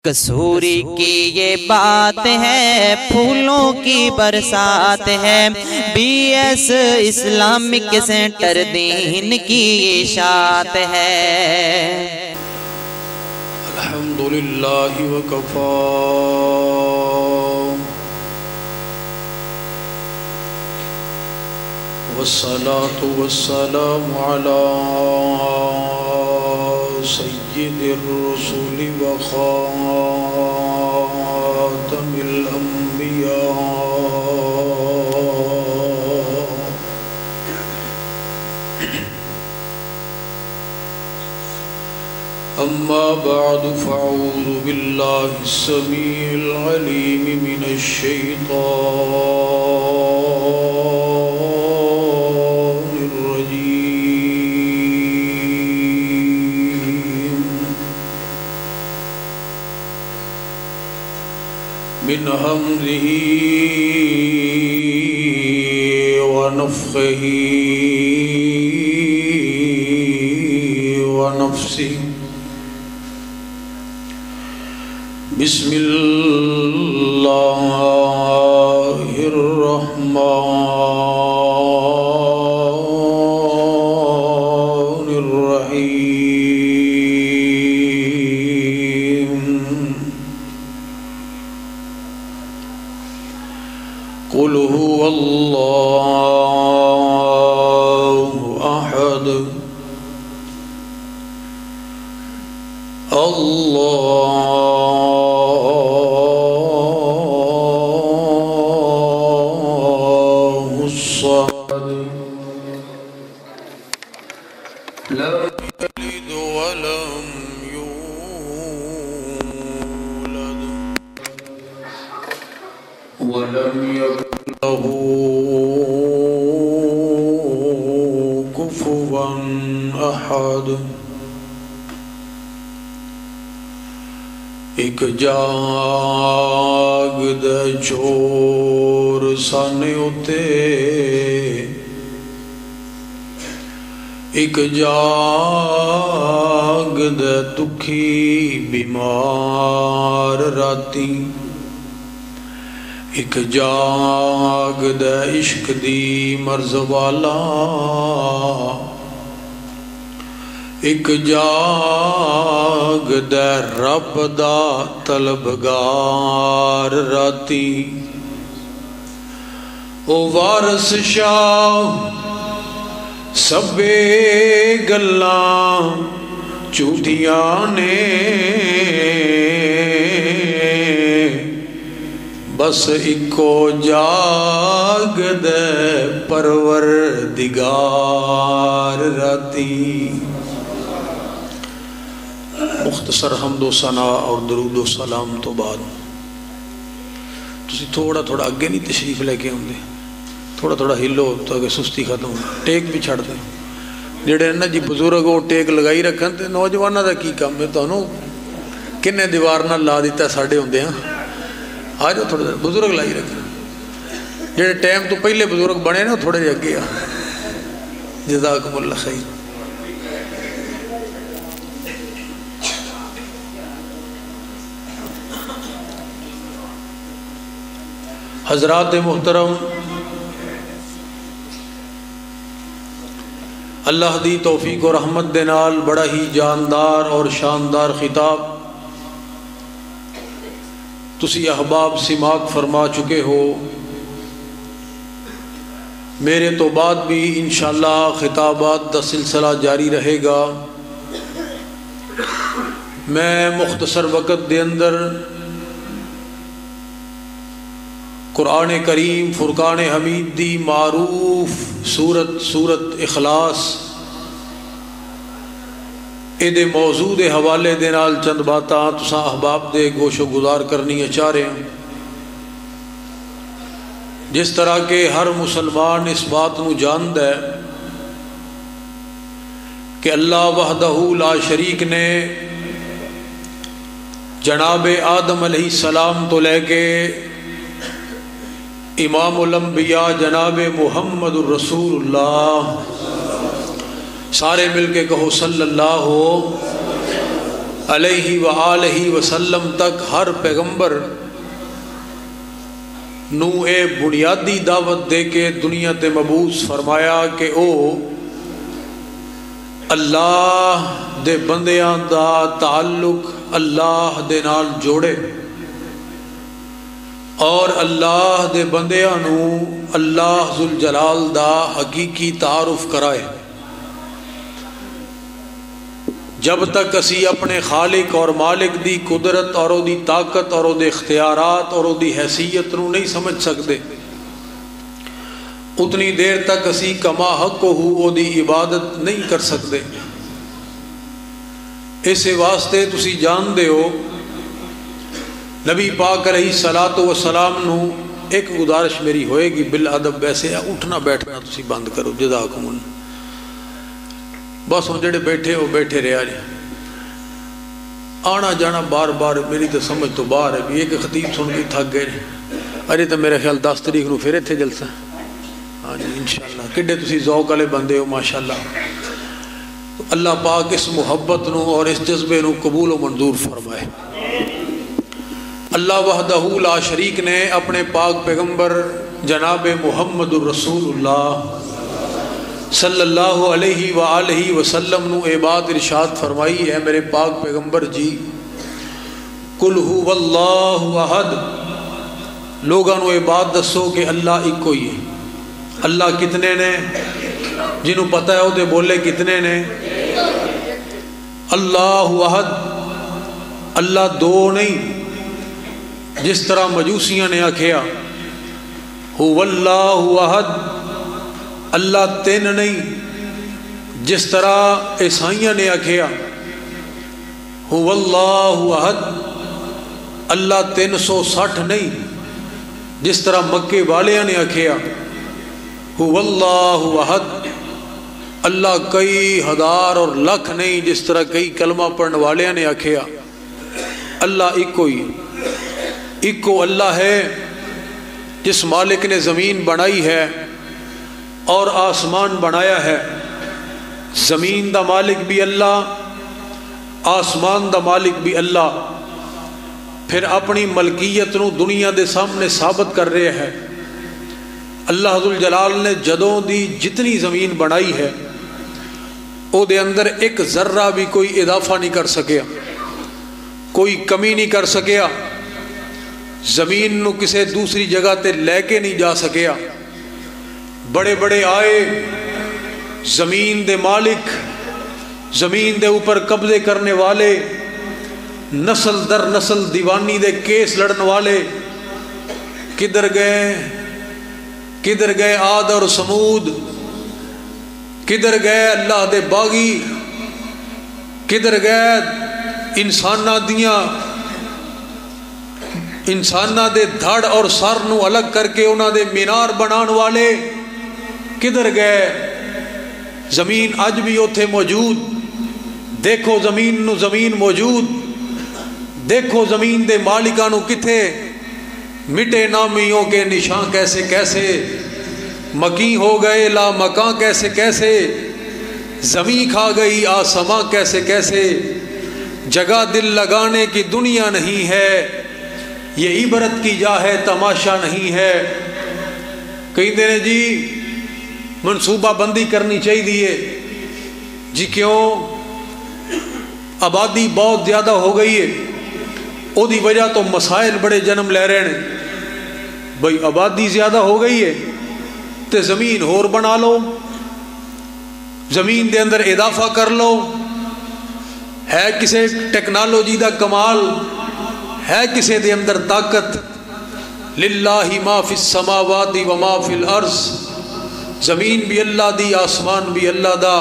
کسوری کی یہ بات ہے، پھولوں کی برسات ہے، بی ایس اسلامک سینٹر دین کی اشاعت ہے۔ الحمدللہ وکفا والصلاة والسلام علی سید الرسول وخاتم الانبیاء اما بعد فاعوذ باللہ السمیع العلیم من الشیطان الرجیم من حمزہ ونفخہ ونفسہ۔ بسم اللہ الرحمن الرحیم۔ قل هو اللہ احد ولم يكن له كفوا أحد۔ ایک جاگدے چور سانے اتے، ایک جاگدے دکھی بیمار راتی، ایک جاگدے عشق دی مرز والا، ایک جاگدے رب دا طلبگار راتی۔ او وارث شاہ سبے گلاں جھوٹیاں نے، بس اکو جاگدے پروردگار راتی۔ مختصر حمد و ثنا اور درود و سلام تو بعد تسی تھوڑا تھوڑا اگے نہیں تشریف لے کے ہوندے، تھوڑا تھوڑا ہلو تاکہ سستی ختم، ٹیک بھی چھڑ دیں۔ جڑے نا جی بزرگ وہ ٹیک لگائی رکھن تے نوجوانوں دا کی کام ہے، تانوں کنے دیوار نہ لا دیتا ساڈے ہوندے ہاں، آ جاؤ تھوڑا بزرگ لائی رکھیں۔ جڑے ٹائم تو پہلے بزرگ بنے نا تھوڑے جے اگے آ، جزاکم اللہ خیر۔ حضرات محترم، اللہ دی توفیق و رحمت دے نال بڑا ہی جاندار اور شاندار خطاب تسی احباب سماعت فرما چکے ہو۔ میرے تو بعد بھی انشاءاللہ خطابات دا سلسلہ جاری رہے گا۔ میں مختصر وقت دے اندر قرآن کریم فرقان حمید دی معروف سورت اخلاص دے موضوع دے حوالے دے نال چند باتاں تساں احباب دے گوش و گزار کرنی چاہ رہے ہیں۔ جس طرح کہ ہر مسلمان اس بات نو جاند ہے کہ اللہ وحدہ لا شریک نے جناب آدم علیہ السلام تو لے کے امام الانبیاء جناب محمد الرسول اللہ سارے مل کے کہو صلی اللہ علیہ وآلہ وسلم تک ہر پیغمبر نو اے بنیادی دعوت دے کے دنیا تے مبعوث فرمایا کہ او اللہ دے بندیاں دا تعلق اللہ دے نال جوڑے اور اللہ دے بندیاں نو اللہ ذوالجلال دا حقیقی تعارف کرائے۔ جب تک اسی اپنے خالق اور مالک دی قدرت اور او دی طاقت اور او دے اختیارات اور او دی حیثیت نو نہیں سمجھ سکتے، اتنی دیر تک اسی کما حق ہو او دی عبادت نہیں کر سکتے۔ اس واسطے تسی جان دے ہو نبی پاک علیہ الصلوۃ والسلام نو ایک گزارش میری ہوئے گی بالادب، ویسے اٹھنا بیٹھنا تسی بند کرو، جزاکم اللہ۔ بس ہوں جڑے بیٹھے ہو بیٹھے رہا جی، آنا جانا بار بار میری تو سمجھ تو باہر ہے بھی ایک خطیب سن کے تھک گئے، ارے تو میرے خیال 10 تاریخ نو پھر اتنے جلسہ۔ ہاں جی انشاءاللہ کڈے تسی ذوق والے بندے ہو ماشاءاللہ۔ اللہ پاک اس محبت نو اور اس جذبے نو قبول و منظور فرمائے۔ اللہ وحدہ لا شریک نے اپنے پاک پیغمبر جناب محمد الرسول اللہ صلی اللہ علیہ وآلہ وسلم نو اے بات ارشاد فرمائی ہے، میرے پاک پیغمبر جی قل هو اللہ احد، لوگاں نو اے بات دسو کہ اللہ ایک کوئی ہے۔ اللہ کتنے نے؟ جنہوں پتہ ہے وہ تے بولے کتنے نے؟ اللہ احد، اللہ دو نہیں جس طرح مجوسیاں نے آکھیا، هو اللہ احد، اللہ تین نہیں جس طرح عیسائیاں نے آکھیا، هو اللہ احد، اللہ 360 نہیں جس طرح مکے والیاں نے آکھیا، هو اللہ احد، اللہ کئی ہزار اور لاکھ نہیں جس طرح کئی کلمہ پڑھنے والیاں نے آکھیا۔ اللہ ایکو ہی، ایکو اللہ ہے جس مالک نے زمین بنائی ہے اور آسمان بنایا ہے۔ زمین دا مالک بھی اللہ، آسمان دا مالک بھی اللہ، پھر اپنی ملکیت نو دنیا دے سامنے ثابت کر رہے ہیں۔ اللہ ذوالجلال نے جدوں دی جتنی زمین بنائی ہے او دے اندر ایک ذرہ بھی کوئی اضافہ نہیں کر سکیا، کوئی کمی نہیں کر سکیا، زمین نو کسے دوسری جگہ تے لے کے نہیں جا سکیا۔ بڑے بڑے آئے زمین دے مالک، زمین دے اوپر قبضے کرنے والے، نسل در نسل دیوانی دے کیس لڑن والے، کدھر گئے عاد اور سمود، کدھر گئے اللہ دے باغی، کدھر گئے انسانہ دے دھڑ اور سر نو الگ کر کے انہاں دے مینار بنان والے کدھر گئے؟ زمین اج بھی اوتھے موجود، دیکھو زمین نو زمین موجود، دیکھو زمین دے مالکاں نو کتھے، مٹے نامیوں کے نشان کیسے کیسے، مکیں ہو گئے لا مکان کیسے کیسے، زمین کھا گئی آسماں کیسے کیسے، جگہ دل لگانے کی دنیا نہیں ہے، یہ عبرت کی جا ہے تماشا نہیں ہے۔ کہیں دینے جی منصوبہ بندی کرنی چاہیے جی، کیوں؟ آبادی بہت زیادہ ہو گئی ہے، او دی وجہ تو مسائل بڑے جنم لے رہے ہیں۔ بھئی آبادی زیادہ ہو گئی ہے تے زمین اور بنا لو، زمین دے اندر اضافہ کر لو، ہے کسے ٹیکنالوجی دا کمال، ہے کسے دے اندر طاقت، للہ ما فی السماوات و ما فی الارض، زمین بھی اللہ دی آسمان بھی اللہ دا،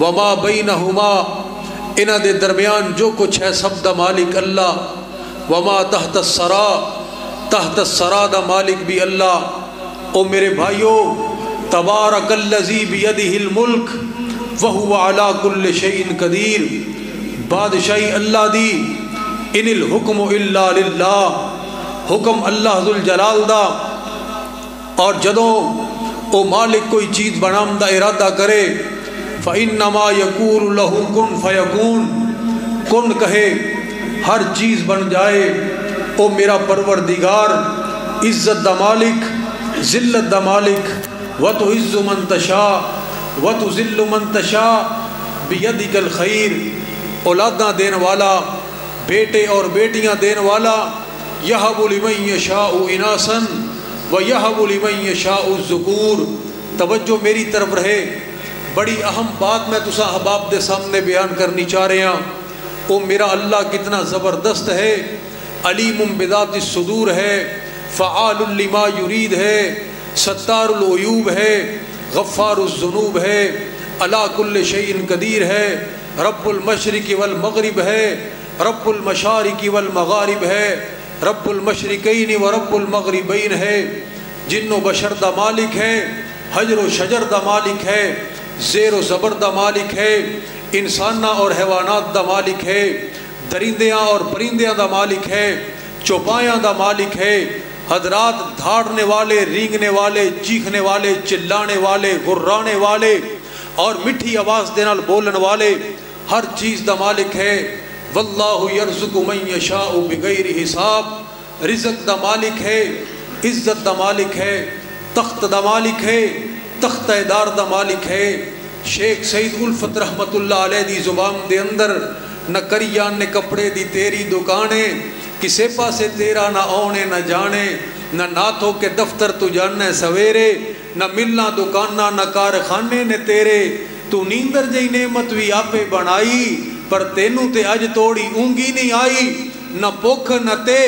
وما بینہما، انہ دے درمیان جو کچھ ہے سب دا مالک اللہ، وما تحت السرا دا مالک بھی اللہ۔ او میرے بھائیو، تبارک الذی بیدہ الملک وہو علی کل شیء قدیر، بادشاہی اللہ دی، ان الحکم الا للہ، حکم اللہ ذوالجلال دا، اور جدوں او مالک کوئی چیز بنام دا ارادہ کرے، فَإِنَّمَا يَقُولُ لَهُ كُن فَيَكُونُ، کن کہے ہر چیز بن جائے، او میرا پروردگار عزت دا مالک ذلت دا مالک، وتعز من تشاء وتذل من تشاء بیدک الخیر، اولاداں دین والا، بیٹے اور بیٹیاں دین والا، یہب لمن یشاء اناسا ویہب لمن یشاء الذکور۔ توجہ میری طرف رہے، بڑی اہم بات میں تساں احباب دے سامنے بیان کرنی چاہ رہے ہیں۔ او میرا اللہ کتنا زبردست ہے، علیم بذات الصدور ہے، فعال لما یرید ہے، ستار العیوب ہے، غفار الذنوب ہے، علی کل شیء قدیر ہے، رب المشرق والمغرب ہے، رب المشارق والمغارب ہے، رب المشرقین و رب المغربین ہے، جن و بشر دا مالک ہے، حجر و شجر دا مالک ہے، زیر و زبر دا مالک ہے، انسانہ اور حیوانات دا مالک ہے، درندیاں اور پرندیاں دا مالک ہے، چوپایاں دا مالک ہے، حضرات دھاڑنے والے، رینگنے والے، چیخنے والے، چلانے والے، غرانے والے اور مٹھی آواز دے نال بولن والے، ہر چیز دا مالک ہے۔ واللہ یرزق من یشاء بغیر حساب، رزق دا مالک ہے، عزت دا مالک ہے، تخت دا مالک ہے، تختہ دار دا مالک ہے۔ شیخ سعید الفت رحمت اللہ علیہ دی زبان دے اندر، نہ کریان نے کپڑے دی تیری دکانے، کسے پاسے تیرا نہ آنے نہ جانے، نہ ناتھوں کے دفتر تو جانے سویرے، نہ ملنا دکانہ نہ کارخانے نے تیرے، تو نیندر جئی نعمت بھی آپے بنائی، پر تینوں تے اج توڑی اونگی نہیں آئی، نہ پوکھ نہ تے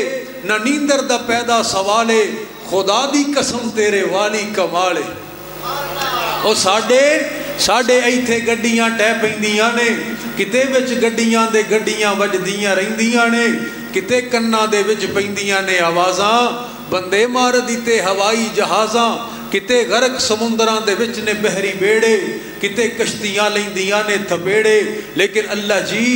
نہ نیندر دا پیدا سوالے، خدا دی قسم تیرے والی کمالے۔ او ساڑے ایتھے گڈیاں ٹہ پیندیاں نے، کتے وچ گڈیاں دے گڈیاں وجدیاں رہندیاں نے، کتے کناں دے وچ پیندیاں نے آوازاں، بندے مار دیتے ہوائی جہازاں، کتے غرق سمندراں دے وچ نے بحری بیڑے، کتے کشتیاں لیندیاں نے تھپیڑے، لیکن اللہ جی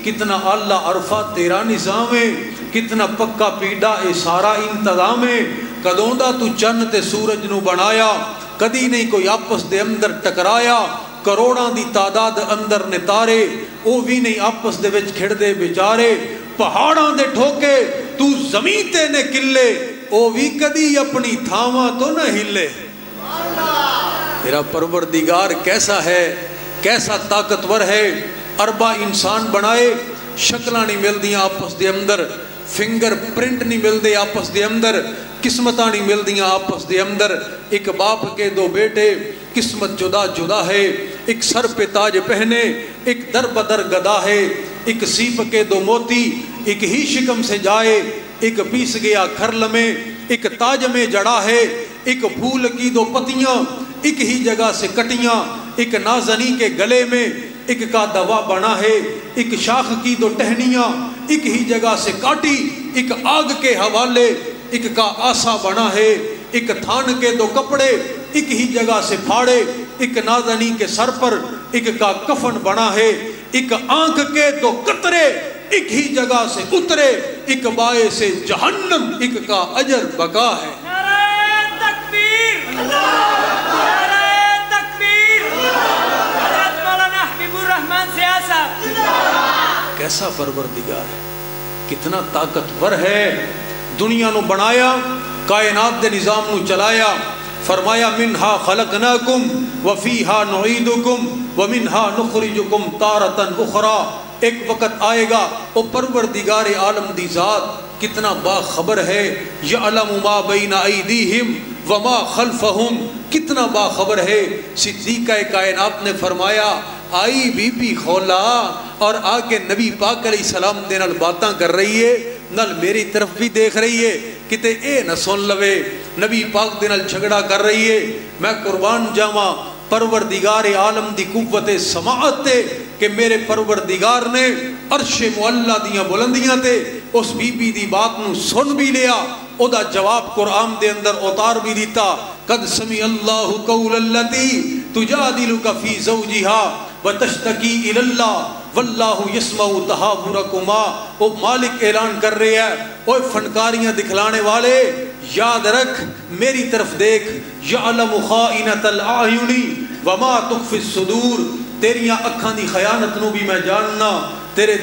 کتنا اعلیٰ عرفہ تیرا نظام ہے، کتنا پکا پیڈا اے سارا انتظام ہے۔ کدوں دا تو چن تے سورج نو بنایا، کدی نہیں کوئی آپس دے اندر ٹکرایا، کروڑاں دی تعداد اندر نے تارے، او بھی نہیں آپس دے وچ کھڑ دے بیچارے، پہاڑاں دے ٹھوکے تو زمین تے نے کلے، او بھی کدی اپنی تھاواں تو نہ ہلے۔ میرا پروردگار کیسا ہے، کیسا طاقتور ہے، اربع انسان بنائے، شکلاں نہیں مل دیاں آپس دے اندر، فنگر پرنٹ نہیں مل دے آپس دے اندر، قسمتاں نہیں مل دیاں آپس دے اندر، ایک باپ کے دو بیٹے، قسمت جدا جدا ہے، ایک سر پہ تاج پہنے، ایک در بدر گدا ہے، ایک سیپ کے دو موتی، ایک ہی شکم سے جائے، ایک پیس گیا کھرل میں، ایک تاج میں جڑا ہے، ایک پھول کی دو پتیاں، ایک ہی جگہ سے کٹیاں، ایک نازنی کے گلے میں، ایک کا دوا بنا ہے، ایک شاخ کی دو ٹہنیاں، ایک ہی جگہ سے کاٹی، ایک آگ کے حوالے، ایک کا آسا بنا ہے، ایک تھان کے دو کپڑے، ایک ہی جگہ سے پھاڑے، ایک نازنی کے سر پر، ایک کا کفن بنا ہے، ایک آنکھ کے دو قطرے، ایک ہی جگہ سے اترے، ایک باعث جہنم، ایک کا اجر بقا ہے۔ نعرہ تکبیر، نعرہ تکبیر، حضرت مولانا حبیب الرحمن سیاست۔ کیسا پروردگار ہے، کتنا طاقتور ہے، دنیا نو بنایا، کائنات دے نظام نو چلایا، فرمایا منہا خلقناکم وفیہا نعیدکم ومنہا نخرجکم تارتن اخرى۔ ایک وقت آئے گا، او پروردگار عالم دی ذات کتنا باخبر ہے، یعلم ما بین ایدیہم وما خلفہم، کتنا باخبر ہے۔ صدیقہ کائنات نے فرمایا آئی بی بی خولا اور آگے نبی پاک علیہ السلام دے نال باتاں کر رہی ہے، نال میری طرف بھی دیکھ رہی ہے، کتے اے نہ سن لوے، نبی پاک دے نال جھگڑا کر رہی ہے۔ میں قربان جاواں پروردگار عالم دی قوت سماعت تے کہ میرے پروردگار نے عرش معلا دیاں بلندیاں تے اس بی بی دی بات نو سن بھی لیا، او دا جواب قرآن دے اندر اتار بھی دیتا، قد سمع اللہ قول اللتی تجادلک فی زوجہا وتشتکی الی اللہ واللہ یسمع تحاورکما۔ وہ مالک اعلان کر رہے ہیں، اوہ فنکاریاں دکھلانے والے یاد رکھ، میری طرف دیکھ، یعلم خائنۃ الاعین وما تخفی الصدور، تیریاں اکھاں دی خیانت نو بھی میں جاننا، تیرے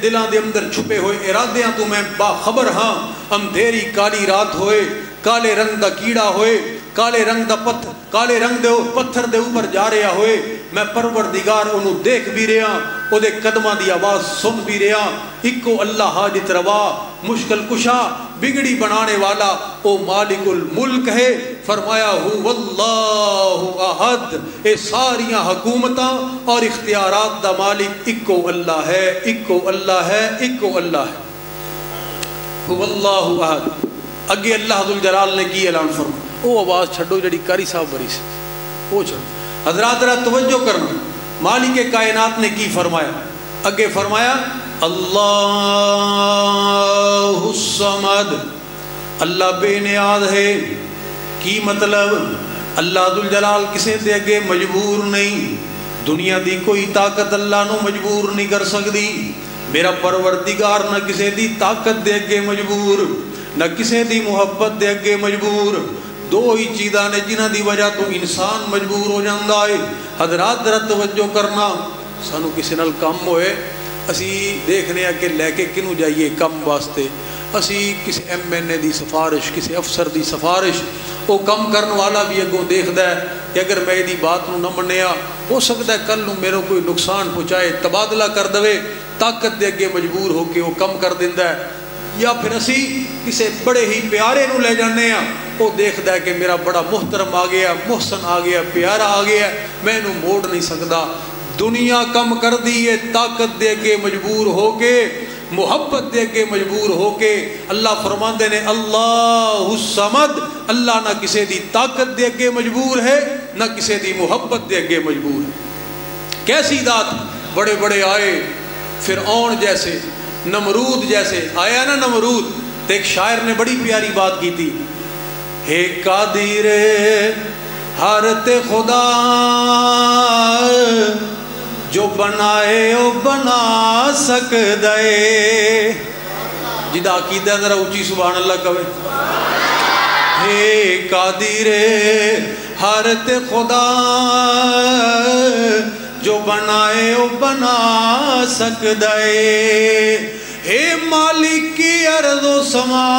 دلاں دے اندر چھپے ہوئے ارادیاں تو میں باخبر ہاں. اندھیری کالی رات ہوئے, کالے رنگ دا کیڑا ہوئے, کالے رنگ دا پتھر دے اوپر جا رہا ہوئے, میں پروردگار انہوں دیکھ بھی رہا, او دے قدمہ دی آواز سن بھی رہا. اکو اللہ حاجت روا, مشکل کشا, بگڑی بنانے والا, او مالک الملک ہے. فرمایا هو اللہ احد, اے ساریاں حکومتاں اور اختیارات دا مالک اکو اللہ ہے, اکو اللہ ہے, اکو اللہ ہے. هو اللہ احد. اگے اللہ ذوالجلال نے کی اعلان فرمایا, وہ آواز چھڑو جڑی کاری صاحب بری سے وہ چھڑو. حضرات ذرا توجہ کرنا, مالک کائنات نے کی فرمایا. اگے فرمایا اللہ الصمد, اللہ بے نیاز ہے. کی مطلب؟ اللہ ذوالجلال کسے دے اگے مجبور نہیں. دنیا دی کوئی طاقت اللہ نو مجبور نہیں کر سکتی. میرا پروردگار نہ کسے دی طاقت دے اگے مجبور, نہ کسے دی محبت دے اگے مجبور. دو ہی چیزاں نے جنہ دی وجہ تو انسان مجبور ہو جاندہ ہے. حضرات ذرا توجہ کرنا, سانو کسی نال کم ہوئے, اسی دیکھنے کہ لے کے کنوں جائیے کم واسطے. اسی کسی ایم این اے دی سفارش, کسی افسر دی سفارش, وہ کم کرنے والا بھی اگوں دیکھ دے کہ اگر میں دی بات نو نہ منیا, ہو سکتا ہے کل نو میرے کوئی نقصان پہنچائے, تبادلہ کر دوے, طاقت دے اگے مجبور ہو کے وہ کم کر دیندہ ہے. یا پھر اسی کسی بڑے ہی پیارے نو لے جانے ہیں, وہ دیکھ دے کہ میرا بڑا محترم آ گیا, محسن آ گیا, پیارا آ گیا, میں انہوں موڑ نہیں سکتا. دنیا کم کر دی ہے طاقت دے کے مجبور ہو کے, محبت دے کے مجبور ہو کے. اللہ فرماندے نے اللہ الصمد, اللہ نہ کسی دی طاقت دے کے مجبور ہے, نہ کسی دی محبت دے کے مجبور ہے. کیسی ذات؟ بڑے بڑے آئے, فرعون جیسے, نمرود جیسے آیا نا نمرود. تو ایک شاعر نے بڑی پیاری بات کی تھی, ہے قادر حضرت خدا جو بنائے او بنا سکتا ہے. جدا عقیدہ ذرا اونچی سبحان اللہ کہے. ہے قادر حضرت خدا جو بنائے او بنا سکتا ہے. ہے مالک کی ارض و سما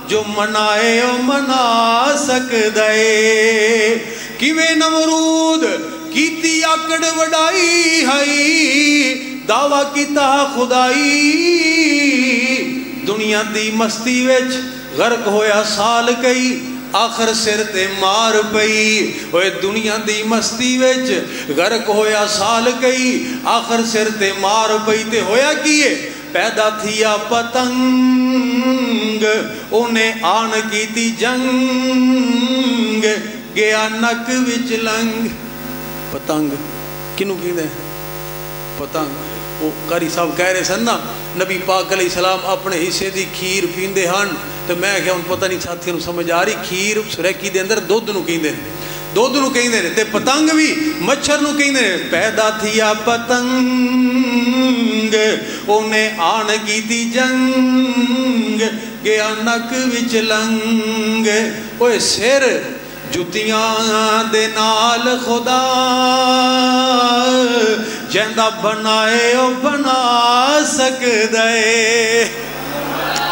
جو منائے او منا سکتا ہے. کیویں نمرود کیتی آکڑ وڈائی ہے, دعویٰ کیتا خدائی, دنیا دی مستی وچ غرق ہویا سال کئی, آخر سر تے مار پئی. اوے دنیا دی مستی وچ غرق ہویا سال کئی, آخر سر تے مار پئی. تے ہویا کیے؟ پیدا تھیا پتنگ, انہیں آن کیتی جنگ, گیا نک وچ لنگ. پتنگ کنوں کی دے؟ پتنگ. وہ قاری صاحب کہہ رہے سن نا, نبی پاک علیہ السلام اپنے حصے دی کھیر پیندے ہن, تو میں کہا ان پتہ نہیں ساتھیوں سمجھ آ رہی, کھیر سریکی دے اندر دودھ نو کہیں دے, دودھ نو کہیں دے, تے پتنگ بھی مچھر نو کہیں دے. پیدا تھیا پتنگ, انہیں آن کی تی جنگ, گیا نک وچ لنگ. اوے سر جتیاں دے نال خدا جیندہ بنائے او بنا سکتا ہے.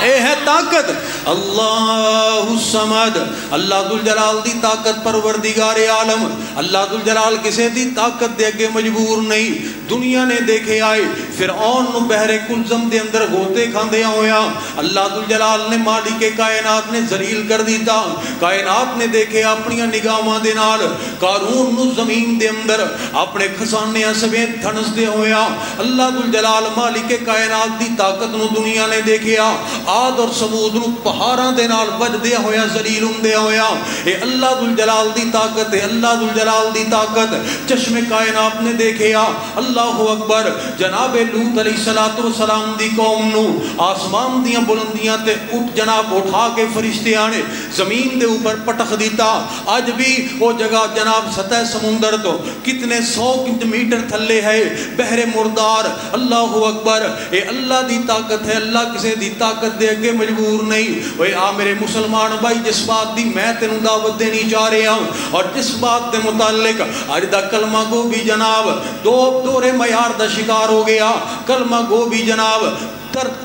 اے ہے طاقت اللہ الصمد, اللہ ذوالجلال دی طاقت پروردگار عالم. اللہ ذوالجلال کسے دی طاقت دے کے مجبور نہیں. دنیا نے دیکھے آئے فرعون نو بحر کلزم دے اندر غوطے کھاندے ہویا, اللہ ذوالجلال نے مالک کائنات نے ذلیل کر دیتا. کائنات نے دیکھے اپنی نگاہاں دے نال قارون نو زمین دے اندر اپنے خزانے سمیت دھنس دے ہویا. اللہ ذوالجلال مالک کائنات دی طاقت نو دنیا نے دیکھیا, عاد اور سمود نو پہاڑاں دے نال وج دیا ہویا, ذلیل ہوندے ہویا. اے اللہ ذوالجلال دی طاقت ہے, اللہ ذوالجلال دی طاقت. چشم کائنات نے دیکھیا, اللہ اکبر, جناب لوط علیہ السلام دی قوم نو آسمان دیاں بلندیاں تے اٹھ جناب اٹھا کے فرشتیاں نے زمین دے اوپر پٹخ دیتا. آج بھی وہ جگہ جناب سطح سمندر تو کتنے 100 میٹر تھلے ہے, بحر مردار. اللہ اکبر, اے اللہ دی طاقت ہے. اللہ کسے دی طاقت دے کے مجبور نہیں. اوے آ میرے مسلمان بھائی, جس بات دی میں تینوں دعوت دینی چاہ رہا ہوں اور جس بات دے متعلق اج دا کلمہ گو بھی جناب دورے معیار دا شکار ہو گیا, کلمہ گو بھی جناب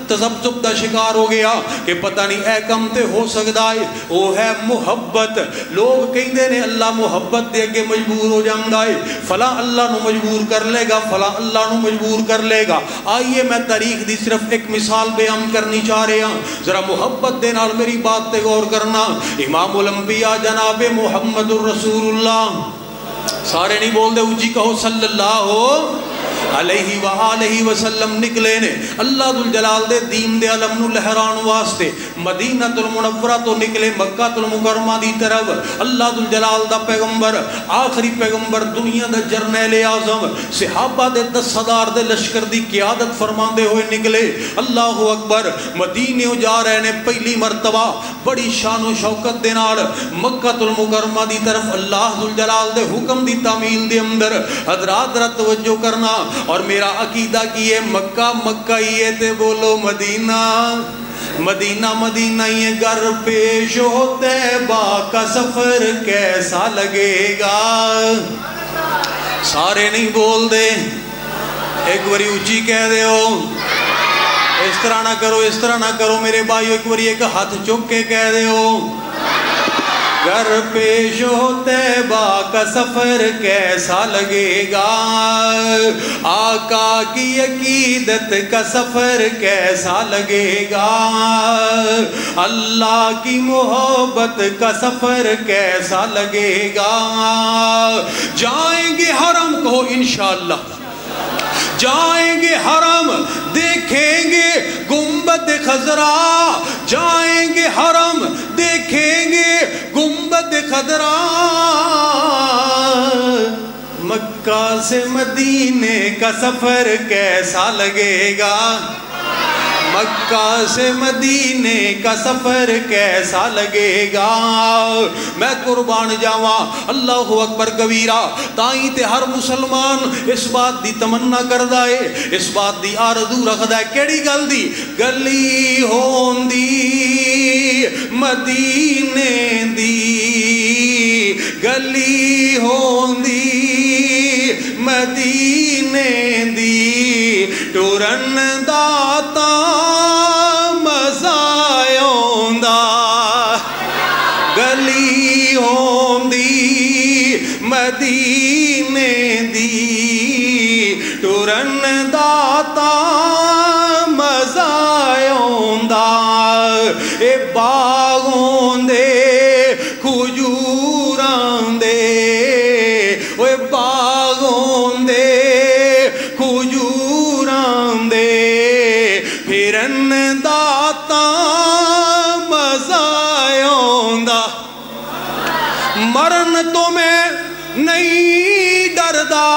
تذبذب دا شکار ہو گیا کہ پتہ نہیں اے کم تے ہو سکدا ہے. وہ ہے محبت. لوگ کہندے نے اللہ محبت دے کے مجبور ہو جاندا ہے, فلاں اللہ نو مجبور کر لے گا, فلاں اللہ نو مجبور کر لے گا. آئیے میں تاریخ دی صرف ایک مثال بیان کرنی چاہ رہا ہوں, ذرا محبت دے نال میری بات تے غور کرنا. امام الانبیاء جناب محمد الرسول اللہ, سارے نہیں بول دے اونچی کہو صلی اللہ علیہ وآلہ وسلم نکلے نے اللہ ذوالجلال دے دین دے علم نو لہران واسطے. مدینہ المنورہ تو نکلے مکہ المکرمہ دی طرف. اللہ ذوالجلال دا پیغمبر, آخری پیغمبر, دنیا دا جرنیل اعظم, صحابہ دے 10,000 دے لشکر دی قیادت فرماندے ہوئے نکلے. اللہ اکبر. مدینے جا رہے نے پہلی مرتبہ بڑی شان و شوکت دے نال مکہ المکرمہ دی طرف. اللہ ذوالجلال دے حکم دی تعمیل دے اندر حضرات ذرا توجہ کرنا. اور میرا عقیدہ کی ہے مکہ مکہ ہی ہے تے بولو مدینہ مدینہ مدینہ ہی ہے. گھر پیش ہوتے با کا سفر کیسا لگے گا. سارے نہیں بول دے, ایک باری اونچی کہہ دے ہو. اس طرح نہ کرو, اس طرح نہ کرو میرے بھائیو, ایک باری ایک ہاتھ چک کے کہہ دے ہو. گھر پیش ہوتے با کا سفر کیسا لگے گا, آقا کی عقیدت کا سفر کیسا لگے گا, اللہ کی محبت کا سفر کیسا لگے گا. جائیں گے حرم کو انشاءاللہ, جائیں گے حرم دیکھیں گے گنبد خضرا, جائیں گے حرم دیکھیں گے گنبد خضرا. مکہ سے مدینے کا سفر کیسا لگے گا, مکہ سے مدینے کا سفر کیسا لگے گا. میں قربان جاواں اللہ اکبر کبیرہ. تائیں تے ہر مسلمان اس بات دی تمنا کردا ہے, اس بات دی آرزو رکھدا ہے. کیڑی گل دی؟ گلی ہوندی مدینے دی, گلی ہوندی مدینے دی, ٹرن داتا مزایوں دا. گلی ہوندی مدینے دی, ٹرن داتا مزایوں دا. اے باغوں دے کھجوراں دے, اے باغوں دے کھجوراں دے, پھرن داتا مزایوں دا. مرن تو میں نہیں ڈردا,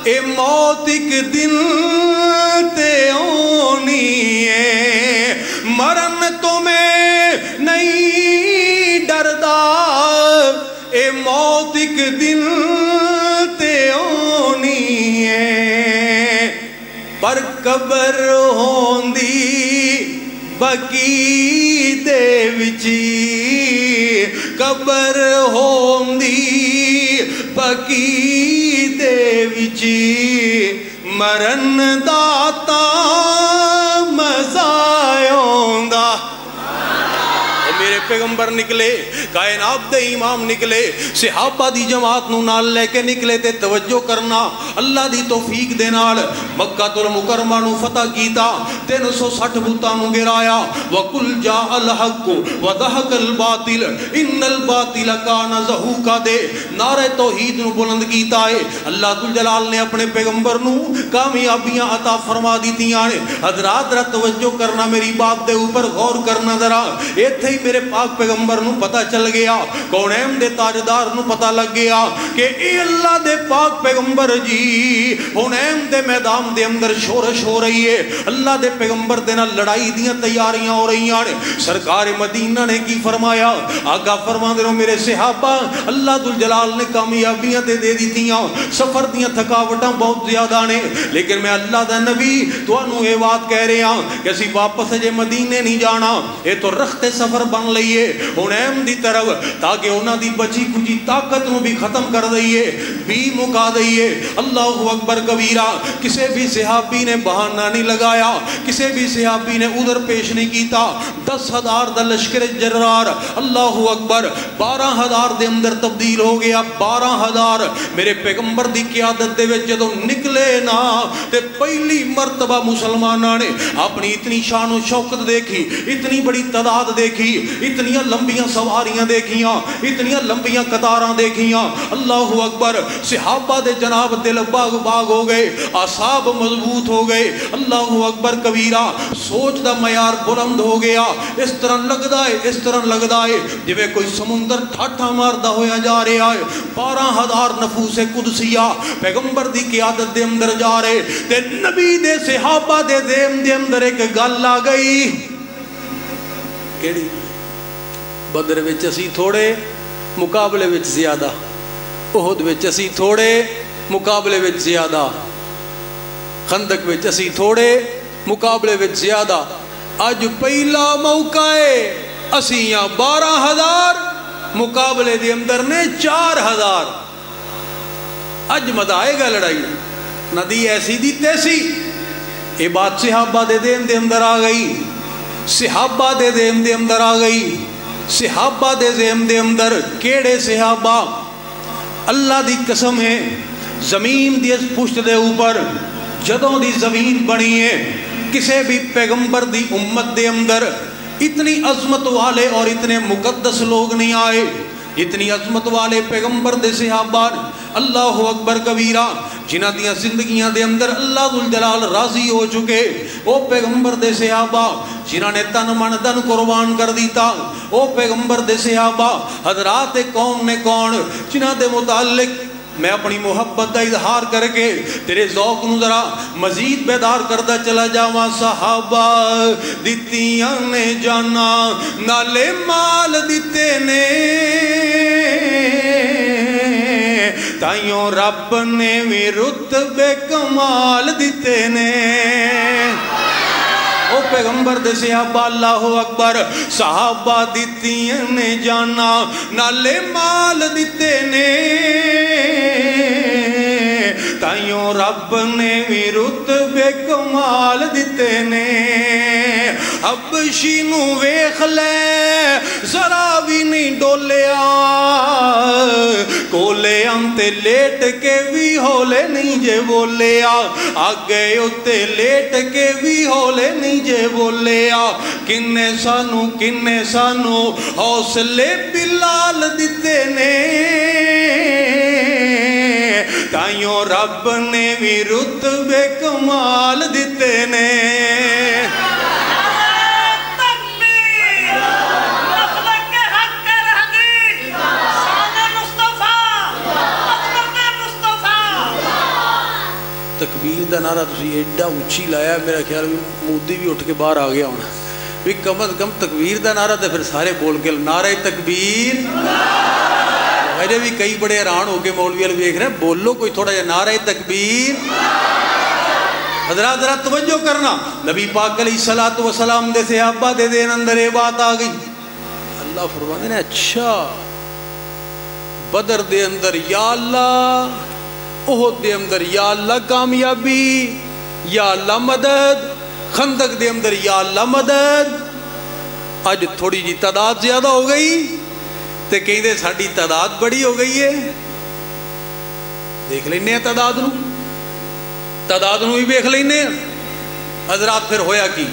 اے موت ایک دن تے ہونی ہے. مرن تو میں نہیں ڈردا, اے موت ایک دن تے ہونی ہے. پر قبر ہوندی بقی دے وچی, قبر ہوندی بقی دے وچی, مرن داتا مزایوں دا. میرے پیغمبر نکلے, کائنات دے امام نکلے, صحابہ دی جماعت نو نال لے کے نکلے. تے توجہ کرنا, اللہ دی توفیق دے نال مکہ المکرمہ نو فتح کیتا. 360 بتاں نو گرایا. وَقُلْ جَاءَ الْحَقُّ وَضَحَقَ الْبَاطِلُ إِنَّ الْبَاطِلَ كَانَ زَهُوقًا دے نعرہ توحید نو بلند کیتا ہے. اللہ ذوالجلال نے اپنے پیغمبر نو کامیابیاں عطا فرما دیتیاں نے. حضرات ذرا توجہ کرنا, میری بات دے اوپر غور کرنا ذرا. ایتھے ہی میرے پاک پیغمبر نو پتہ چل گیا، کونین دے تاجدار نو پتہ لگ گیا کہ اے اللہ دے پاک پیغمبر جی ہنین دے میدان دے اندر شورش ہو رہی ہے، اللہ دے پیغمبر دے نال لڑائی دیاں تیاریاں ہو رہی ہیں۔ سرکار مدینہ نے کی فرمایا؟ آقا فرما دے رہو میرے صحابہ اللہ ذوالجلال نے کامیابیاں دے دیتیاں، سفر دیاں تھکاوٹاں بہت زیادہ نے، لیکن میں اللہ دا نبی تو انہوں یہ بات کہہ رہے ہیں کہ اسی واپس جے مدینے نہیں جانا، یہ تو رخت سفر بن لئیے ہنین دی طرف، تاکہ انہاں دی بچی کچی طاقت نو بھی ختم کر دئیے، بھی مکا دئیے۔ اللہ اکبر کبیرہ، کسے بھی صحابی نے بہانہ نہیں لگایا، کسے بھی صحابی نے ادھر پیش نہیں کیتا۔ 10,000 دا لشکر جرار اللہ اکبر 12,000 دے اندر تبدیل ہو گیا۔ 12,000 میرے پیغمبر دی قیادت دے وچ جدوں نکلے نا تے پہلی مرتبہ مسلماناں نے اپنی اتنی شان و شوکت دیکھی، اتنی بڑی تعداد دیکھی، اتنی لمبیاں سواریاں دیکھیاں، اتنی لمبیاں قطاراں دیکھیاں۔ اللہ اکبر، صحابہ دے جناب دل باغ باغ ہو گئے، اعصاب مضبوط ہو گئے۔ اللہ اکبر کبیرہ، سوچ دا معیار بلند ہو گیا۔ اس طرح لگدا ہے، اس طرح لگدا ہے جویں کوئی سمندر ٹھاٹھا ماردا ہویا جا رہا ہے۔ 12,000 نفوس قدسیہ پیغمبر دی قیادت دے اندر جا رہے تے نبی دے صحابہ دے ذہن دے اندر ایک گل آ گئی، کیڑی؟ بدر وچ اسی تھوڑے مقابلے وچ زیادہ، احد وچ اسی تھوڑے مقابلے وچ زیادہ، خندق وچ اسی تھوڑے مقابلے وچ زیادہ۔ اج پہلا موقع ہے، اسی یہاں 12,000 مقابلے دے اندر نے 4,000۔ اج مزہ آئے گا لڑائی، نہ دی ایسی دی تیسی۔ یہ بات صحابہ دے ذہن دے اندر آ گئی، صحابہ دے ذہن دے اندر آ گئی، صحابہ دے ذہن دے اندر۔ کیڑے صحابہ؟ اللہ دی قسم ہے، زمین دی پشت دے اوپر جدوں دی زمین بنی ہے، کسے بھی پیغمبر دی امت دے اندر اتنی عظمت والے اور اتنے مقدس لوگ نہیں آئے، اتنی عظمت والے پیغمبر دے صحابہ۔ اللہ اکبر کبیرہ، جنہ دیاں زندگیاں دے اندر اللہ ذوالجلال راضی ہو چکے، وہ پیغمبر دے صحابہ جنہ نے تن من دن قربان کر دیتا، وہ پیغمبر دے صحابہ حضرات کون نے کون، جنہ دے متعلق میں اپنی محبت دا اظہار کر کے تیرے ذوق نو ذرا مزید بیدار کردہ چلا جاواں۔ صحابہ دتیاں نے جانا نالے مال دیتے نے، تائیوں رب نے بھی رتبے کمال دیتے نے۔ او پیغمبر دے صحابہ اللہ اکبر، صحابہ دتیاں نے جانا نالے مال دیتے نے، تائیوں رب نے بھی رتبے کمال دیتے نے۔ حبشی نو ویکھ لے ذرا بھی نہیں ڈولیا، کولے انتے لیٹ کے بھی ہولے نہیں جے بولیا، آگے اتے لیٹ کے بھی ہولے نہیں جے بولیا۔ کنے سانو حوصلے بلال دیتے نے، تائیوں رب نے بھی رتبے کمال دیتے نے۔ تکبیر دا نعرہ تسی ایڈا اچھی لایا، میرا خیال مودی بھی اٹھ کے باہر آ گیا ہونا بھی کم از کم تکبیر دا نعرہ تے پھر سارے بول کے نعرہ تکبیر۔ میرے بھی کئی بڑے حیران ہو کے مولوی والے دیکھ رہے ہیں، بولو کوئی تھوڑا جا نعرہ تکبیر۔ حضرات ذرا توجہ کرنا، نبی پاک علیہ الصلوۃ والسلام دے صحابہ دے دین اندر یہ بات آ گئی۔ اللہ فرماتے ہیں اچھا بدر دے اندر یا اللہ، احد دے اندر یا اللہ کامیابی، یا اللہ مدد، خندق دے اندر یا اللہ مدد۔ آج تھوڑی جی تعداد زیادہ ہو گئی تے کہیں دے ساڑی تعداد بڑی ہو گئی ہے، دیکھ لینے ہیں تعداد نو بھی دیکھ لینے ہیں۔ حضرات پھر ہویا کی،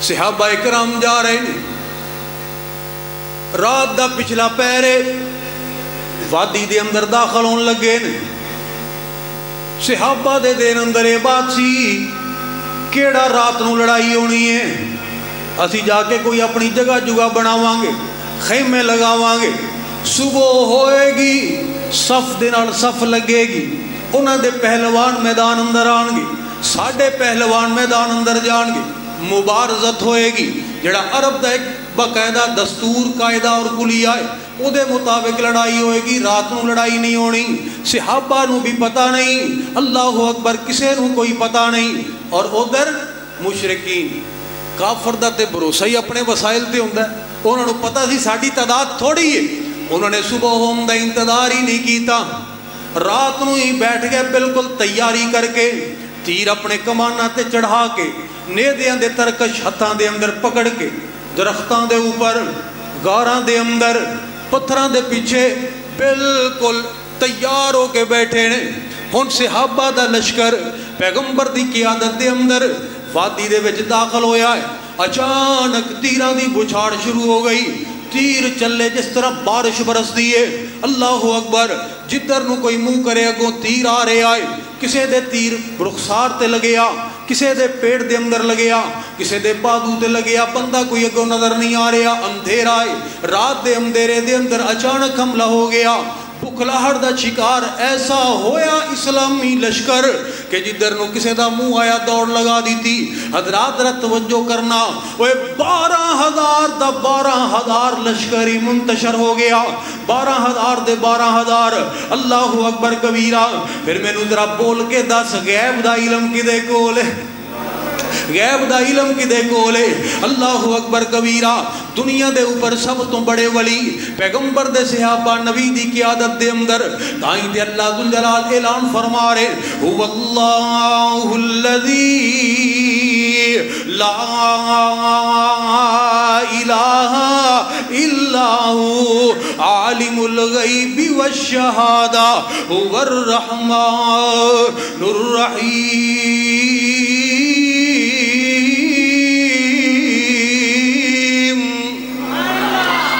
صحابہ اکرام جا رہے ہیں، رات دا پچھلا پہرے وادی دے اندر داخل ہون لگے نے۔ صحابہ دے دین اندر یہ بات سی کیڑا رات نو لڑائی ہونی ہے، اسی جا کے کوئی اپنی جگہ جگہ بناواں گے، خیمے لگاواں گے، صبح ہوئے گی صف دے نال صف لگے گی، انہاں دے پہلوان میدان اندر آن گے، ساڈے پہلوان میدان اندر جان گے، مبارزت ہوئے گی، جڑا عرب دا ایک باقاعدہ دستور قاعدہ اور کلیہ ہے او دے مطابق لڑائی ہوئے گی، رات نو لڑائی نہیں ہونی، صحابہ نو بھی پتہ نہیں، اللہ اکبر، کسے نو کوئی پتہ نہیں، اور ادھر مشرکین کافر دا تے بھروسہ ہی اپنے وسائل تے ہوندا ہے، انہوں نے پتہ سی ساڈی تعداد تھوڑی ہے، انہوں نے صبح ہوم دا انتظار ہی نہیں کیتا، رات نو ہی بیٹھ گئے بالکل تیاری کر کے، تیر اپنے کمانہ تے چڑھا کے، نیدیاں دے ترکش ہتھاں دے اندر پکڑ کے، درختاں دے اوپر، غاراں دے اندر، پتھراں دے پیچھے بالکل تیار ہو کے بیٹھے نے۔ ہن صحابہ دا لشکر پیغمبر دی قیادت دے اندر وادی دے وچ داخل ہویا ہے، اچانک تیراں دی بچھاڑ شروع ہو گئی، تیر چلے جس طرح بارش برس دیئے، اللہ اکبر، جدھر نو کوئی منہ کرے اگوں تیر آ رہے آئے، کسے دے تیر رخسار تے لگیا، کسے دے پیڑ دے اندر لگیا، کسے دے بادو تے لگیا، بندہ کوئی اگوں نظر نہیں آ رہا، اندھیرا ہے، رات دے اندھیرے دے اندر اچانک حملہ ہو گیا، بکھلاہٹ دا شکار ایسا ہویا اسلامی لشکر کہ جدھر نو کسے دا منہ آیا دوڑ لگا دی تھی۔ حضرات ذرا توجہ کرنا، وہ 12,000 دا 12,000 لشکری منتشر ہو گیا، 12,000 دے 12,000، اللہ اکبر کبیرہ۔ پھر میں نو ذرا بول کے دس، غیب دا علم کدے کول ہے؟ غیب دا علم کدے کولے؟ اللہ اکبر کبیرہ۔ دنیا دے اوپر سب تو بڑے ولی پیغمبر دے صحابہ نبی دی قیادت دے اندر تائیں تے اللہ ذوالجلال اعلان فرما رہے، هو اللہ الذی لا الہ الا هو عالم الغیب والشہادہ هو الرحمن الرحیم۔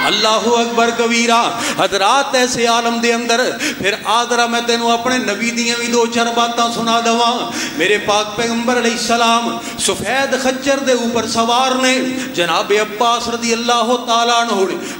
اللہ اکبر کبیرہ۔ حضرات ایسے عالم دے اندر پھر آدھرہ میں تینوں اپنے نبی دیاں بھی دو چار باتاں سنا دواں۔ میرے پاک پیغمبر علیہ السلام سفید خچر دے اوپر سوار نے، جناب عباس رضی اللہ تعالیٰ عنہ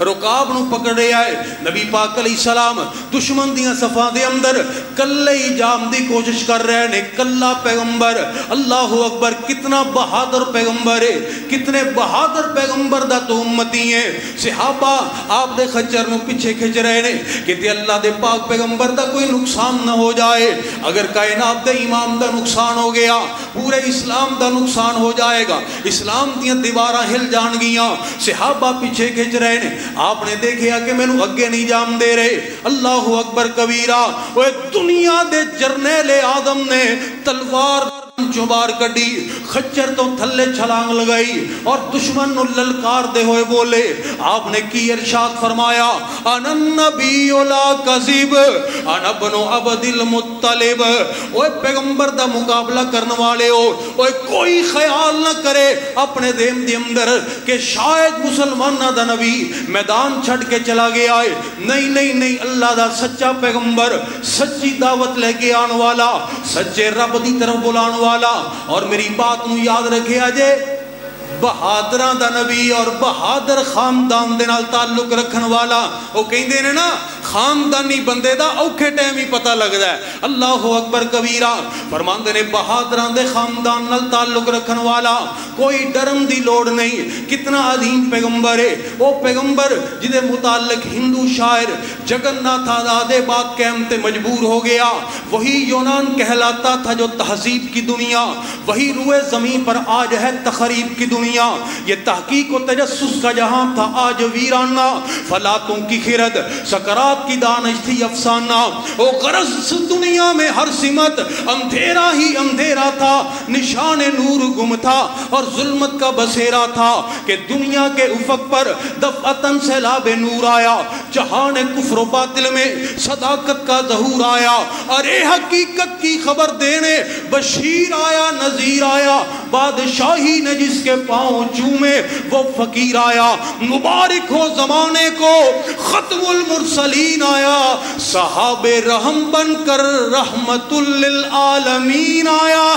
رکاب نو پکڑے آئے، نبی پاک علیہ السلام دشمن دیاں صفاں دے اندر کلے ہی جام دی کوشش کر رہے نے، کلا پیغمبر۔ اللہ اکبر، کتنا بہادر پیغمبر ہے، کتنے بہادر پیغمبر دا تو امتی ہیں۔ صحابہ آپ دے خچر نو پیچھے کھچ رہے نے کہ تے اللہ دے پاک پیغمبر دا کوئی نقصان نہ ہو جائے، اگر کائنات دے امام دا نقصان ہو گیا پورے اسلام دا نقصان ہو جائے گا، اسلام دیاں دیواراں ہل جان گیاں۔ صحابہ پیچھے کھچ رہے نے، آپ نے دیکھیا کہ میں نو اگے نہیں جام دے رہے۔ اللہ اکبر کبیرہ۔ وہ دنیا دے جرنیل آدم نے تلوار چوبار کڈی، خچر تو تھلے چھلانگ لگائی اور دشمن نو للکار دے ہوئے بولے۔ آپ نے کی ارشاد فرمایا، انا النبی لا کذب انا ابن عبد المطلب۔ اوے پیغمبر دا مقابلہ کرنے والے ہو، اوے کوئی خیال نہ کرے اپنے دین دے اندر کہ شاید مسلمانہ دا نبی میدان چھڑ کے چلا گیا ہے۔ نہیں نہیں نہیں، اللہ دا سچا پیغمبر، سچی دعوت لے کے آن والا، سچے رب دی طرف بلان والا۔ اور میری بات نو یاد رکھے آجے، بہادران دا نبی اور بہادر خاندان دے نال تعلق رکھن والا، وہ کہیں دے نا خاندانی بندے دا اوکھے ٹائم ہی پتہ لگ رہا ہے۔ اللہ اکبر کبیرہ۔ فرماندے نے بہادران دے خاندان نال تعلق رکھن والا، کوئی ڈرم دی لوڑ نہیں۔ کتنا عظیم پیغمبر ہے وہ پیغمبر جدے متعلق ہندو شاعر جگن ناتھ آزادے بات کہمتے مجبور ہو گیا۔ وہی یونان کہلاتا تھا جو تہذیب کی دنیا، وہی روئے زمین پر آج ہے تخریب کی دنیا۔ یہ تحقیق و تجسس کا جہاں تھا آج ویرانہ، فلاتوں کی خرد سکرات کی دانش تھی افسانہ۔ او غرض دنیا میں ہر سمت اندھیرا ہی اندھیرا تھا، نشان نور گم تھا اور ظلمت کا بسیرا تھا کہ دنیا کے افق پر دفعتاً سیلاب نور آیا، جہان کفر و باطل میں صداقت کا ظہور آیا، ارے حقیقت کی خبر دینے بشیر آیا نذیر آیا، بادشاہی نے جس کے پاؤں چومے وہ فقیر آیا، مبارک ہو زمانے کو ختم المرسلین آیا، صحاب رحم بن کر رحمت للعالمین آیا۔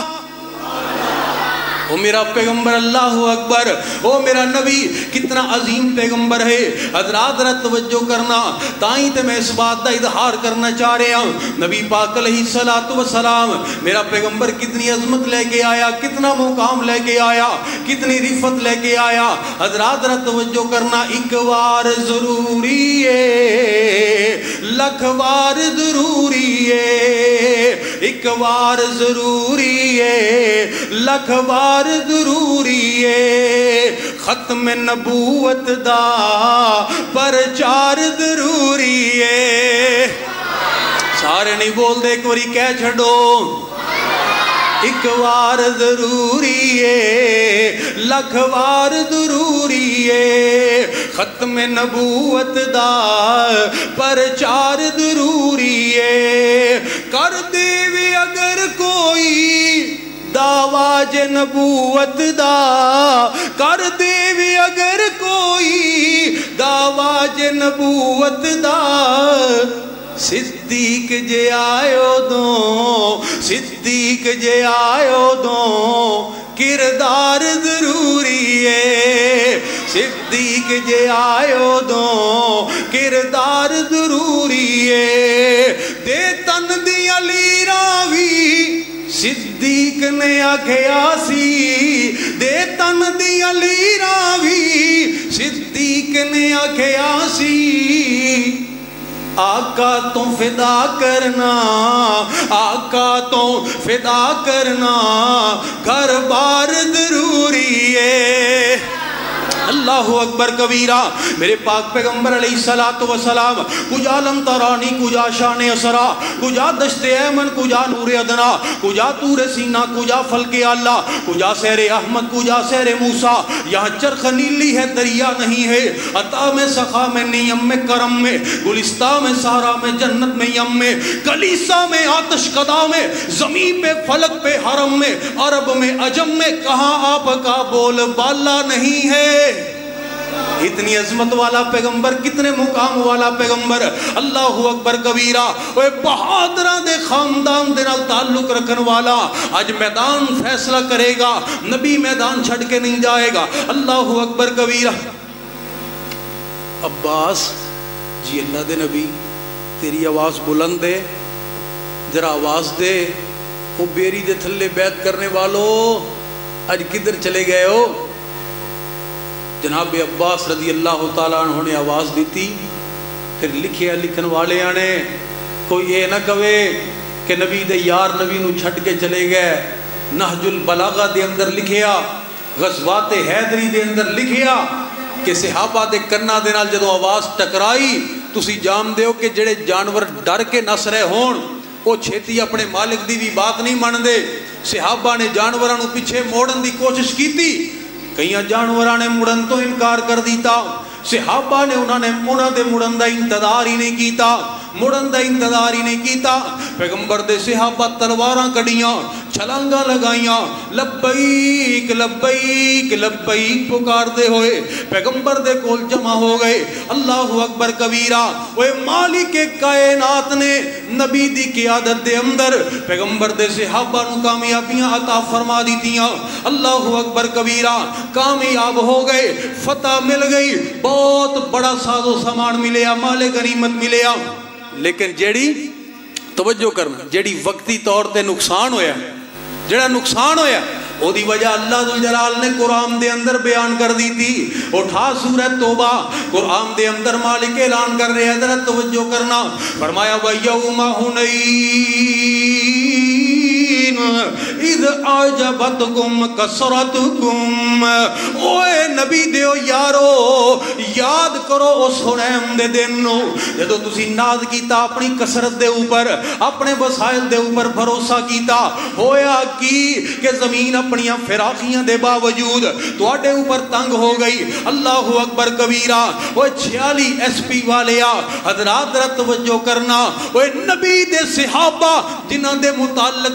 وہ میرا پیغمبر اللہ اکبر، وہ میرا نبی کتنا عظیم پیغمبر ہے۔ حضرات ذرا توجہ کرنا، تائیں تے میں اس بات کا اظہار کرنا چاہ رہا ہوں، نبی پاک علیہ الصلوۃ والسلام میرا پیغمبر کتنی عظمت لے کے آیا، کتنا مقام لے کے آیا، کتنی رفت لے کے آیا۔ حضرات ذرا توجہ کرنا، ایک وار ضروری ہے، لکھ وار ضروری ہے، ایک وار ضروری ہے، لکھ وار ضروری ہے، ختم نبوت دا پرچار ضروری ہے۔ سارے نہیں بول دے، ایک واری کہہ چھڑو، ایک وار ضروری ہے، لکھ وار ضروری ہے، ختم نبوت دا پرچار ضروری ہے۔ کر دے وی اگر کوئی دعویٰ جے نبوت دا، کر دے وی اگر کوئی دعویٰ جے نبوت دا، صدیق جے آئیو دو، صدیق جے آئیو دو، کردار ضروری ہے، صدیق جے آئیو دو، کردار ضروری ہے۔ دے تن دی علی راوی صدیق نے آکھیا سی، دے تن دی علی راوی صدیق نے آکھیا سی، آقا تو فدا کرنا، آقا تو فدا کرنا، گھر بار ضروری ہے۔ اللہ اکبر کبیرہ۔ میرے پاک پیغمبر علیہ السلام کجا لم ترانی، کجا شان اسرا، کجا دشت ایمن، کجا نور ادنا، کجا تور سینہ، کجا فلک اللہ، کجا سیر احمد، کجا سیر موسیٰ۔ یہاں چرخ نیلی ہے دریا نہیں ہے، عطا میں سخا میں نیم میں کرم میں، گلستہ میں سارا میں جنت میں یم میں، کلیسا میں آتش قدا میں، زمین پہ فلک پہ حرم میں، عرب میں عجم میں، کہاں آپ کا بول بالا نہیں ہے۔ اتنی عظمت والا پیغمبر، کتنے مقام والا پیغمبر، اللہ اکبر کبیرہ۔ وہ بہادران دے خاندان دے نال تعلق رکھن والا، آج میدان فیصلہ کرے گا، نبی میدان چھڑ کے نہیں جائے گا۔ اللہ اکبر کبیرہ۔ عباس جی اللہ دے نبی تیری آواز بلند ہے، ذرا آواز دے، وہ بیری دے تھلے بیعت کرنے والو آج کدھر چلے گئے ہو؟ جناب عباس رضی اللہ تعالیٰ عنہ نے آواز دیتی، پھر لکھیا لکھن والے آنے، کوئی یہ نہ کہے کہ نبی دے یار نبی نو چھٹ کے چلے گئے۔ نہج البلاغہ دے اندر لکھیا، غزوات حیدری دے اندر لکھیا کہ صحابہ دے کرنا دے نال جدو آواز ٹکرائی، تسی جان دیو کہ جڑے جانور ڈر کے نس رہے ہون وہ چھیتی اپنے مالک دی بھی بات نہیں مان دے۔ صحابہ نے جانوراں نو پیچھے موڑن دی کوشش کیتی، کئی جانوراں نے مڑن تو انکار کر دیتا، صحابہ نے انہوں نے مڑن دا انتظار ہی نہیں کیتا، مڑن دا انتظار ہی نہیں کیتا۔ پیغمبر دے صحابہ تلواراں کڑیاں، چھلانگاں لگائیاں، لبیک لبیک لبیک پکار دے ہوئے پیغمبر دے کول جمع ہو گئے۔ اللہ اکبر کبیرہ۔ وہ مالک کائنات نے نبی دی قیادت دے اندر پیغمبر دے صحابہ نو کامیابیاں عطا فرما دیتیاں۔ اللہ اکبر کبیرہ۔ کامیاب ہو گئے، فتح مل گئی، بہت بڑا ساز و سامان ملیا، مال غنیمت ملیا۔ لیکن جیڑی توجہ کرنا، جیڑی وقتی طور تے نقصان ہویا، جیڑا نقصان ہویا او دی وجہ اللہ ذوالجلال نے قرآن دے اندر بیان کر دی تھی۔ اٹھا سورہ توبہ، قرآن دے اندر مالک اعلان کر رہے ہیں، ذرا توجہ کرنا۔ فرمایا وَيَوْمَ حُنَيْنٍ اِذْ أَعْجَبَتْكُمْ كَثْرَتُكُمْ۔ اوے نبی دیو یارو، یاد کرو اس حنین دے دن نو جدو تسی ناز کیتا اپنی کثرت دے اوپر، اپنے وسائل دے اوپر بھروسہ کیتا۔ ہویا کی کہ زمین اپنیاں فراخیاں دے باوجود تواڈے اوپر تنگ ہو گئی۔ اللہ اکبر کبیرہ۔ وہ 46 ایس پی والیا حضرات ذرا توجہ کرنا، وہ نبی دے صحابہ جنہاں دے متعلق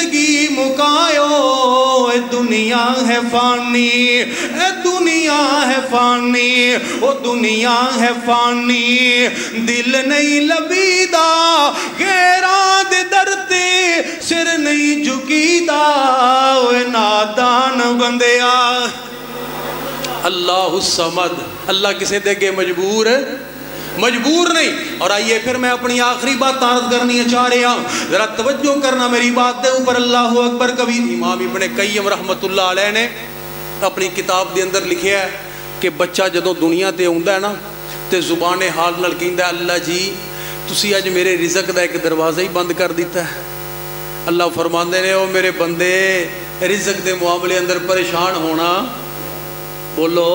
زندگی مکایو اے دنیا ہے فانی اے دنیا ہے فانی او دنیا ہے فانی دل نہیں لبیدا غیراں دے درتے سر نہیں جھکیدا اے نادان بندیا اللہ الصمد اللہ کسے دے کے مجبور نہیں. اور آئیے پھر میں اپنی آخری بات عرض کرنی چاہ رہا ہوں, ذرا توجہ کرنا میری بات دے اوپر. اللہ اکبر. کبھی امام ابن قیم رحمت اللہ علیہ نے اپنی کتاب دے اندر لکھیا ہے کہ بچہ جدوں دنیا تے ہوندا ہے نا تے زبان حال نال کہندا ہے اللہ جی تسی اج میرے رزق دا ایک دروازہ ہی بند کر دیتا ہے. اللہ فرماندے نے او میرے بندے رزق دے معاملے اندر پریشان ہونا, بولو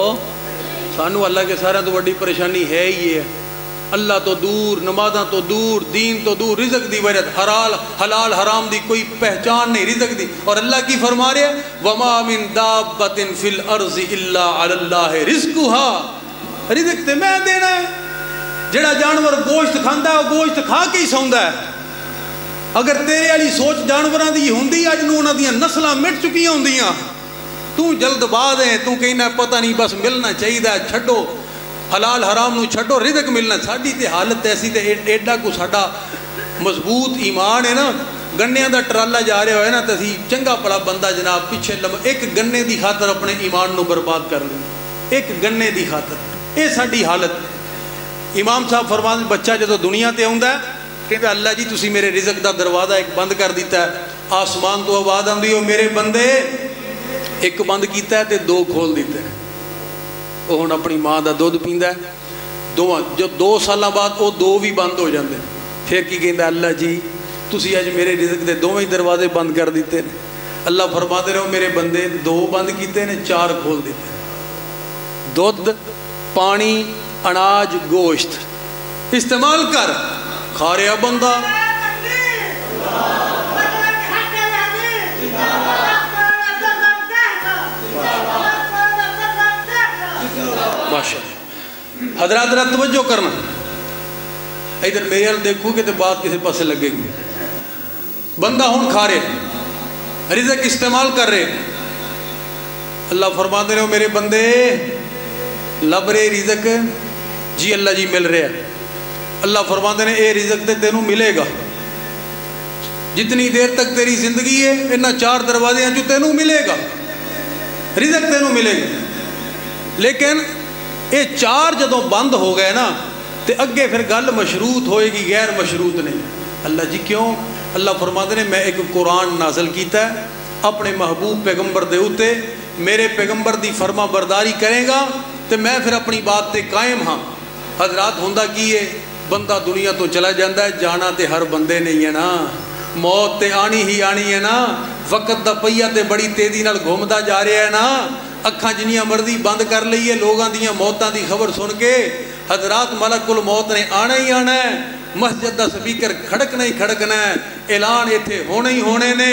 سانو اللہ کے سارے تو بڑی پریشانی ہے ہی ہے. اللہ تو دور, نمازاں تو دور, دین تو دور, رزق دی وجہ حلال حرام دی کوئی پہچان نہیں رزق دی. اور اللہ کی فرما رہے ہیں وما من دابۃ فی الارض الا علی اللہ رزقها, رزق تے میں دینا ہے. جڑا جانور گوشت کھاندا ہے وہ گوشت کھا کے ہی سوندا ہے. اگر تیرے والی سوچ جانوراں دی ہوندی اج نوں انہاں دیاں نسلاں مٹ چکیاں ہوندیاں, تو جلد باز ہے, تو کہنا پتہ نہیں بس ملنا چاہیے, چھڈو حلال حرام نو چھڈو رزق ملنا. ساڈی تے حالت ایسی تے ایڈا کو ساڈا مضبوط ایمان ہے نا, گنیاں دا ٹرالا جا رہا ہوئے نا تے اسی چنگا پڑا بندہ جناب پیچھے ایک گنے دی خاطر اپنے ایمان نو برباد کر لیں, ایک گنے دی خاطر. اے ساڈی حالت. امام صاحب فرماتے ہیں بچہ جدوں دنیا تے آوندا ہے کہندا اللہ جی تسی میرے رزق دا دروازہ ایک بند کر دیتا ہے. آسمان تو آواز آندی ہو میرے بندے ایک بند کیتا ہے تے دو کھول دیتا ہے. وہ ہن اپنی ماں دا دودھ پیندا ہے, جو 2 سالاں بعد وہ 2 بھی بند ہو جاندے. پھر کی کہندا اللہ جی تسی اج میرے رزق دے دوویں دروازے بند کر دیتے ہیں. اللہ فرماتے رہو میرے بندے 2 بند کیتے نے 4 کھول دیتے. دودھ, پانی, اناج, گوشت استعمال کر. کھا رہا بندہ حضرات ذرا توجہ کرنا, ادھر میرے حال دیکھو کہ بات کسی پاسے لگے گی. بندہ ہون کھا رہے, رزق استعمال کر رہے. اللہ فرماتے رہے میرے بندے لب رہے رزق, جی اللہ جی مل رہے ہیں. اللہ فرماتے ہیں اے رزق تے تینوں ملے گا جتنی دیر تک تیری زندگی ہے, انہاں 4 دروازے ہیں جو تینوں ملے گا, رزق تینوں ملے گا. لیکن یہ 4 جدوں بند ہو گئے نا تے اگے پھر گل مشروط ہوئے گی, غیر مشروط نہیں. اللہ جی کیوں؟ اللہ فرماتے ہیں میں ایک قرآن نازل کیتا ہے اپنے محبوب پیغمبر دے اوتے, میرے پیغمبر دی فرما برداری کرے گا تے میں پھر اپنی بات تے قائم ہاں. حضرات ہوندا کی ہے بندہ دنیا تو چلا جاندہ ہے, جانا تے ہر بندے نہیں ہے نا, موت تے آنی ہی آنی ہے نا, وقت دا پہیا تے بڑی تیزی نال گھومدا جا رہا ہے نا. اکھاں جنیاں مرضی بند کر لئیے لوگاں دیاں موتاں دی خبر سن کے. حضرات ملک الموت نے آنا ہی آنا ہے, مسجد دا سپیکر کھڑکنا ہی کھڑکنا ہے, اعلان ایتھے ہونے ہی ہونے نے,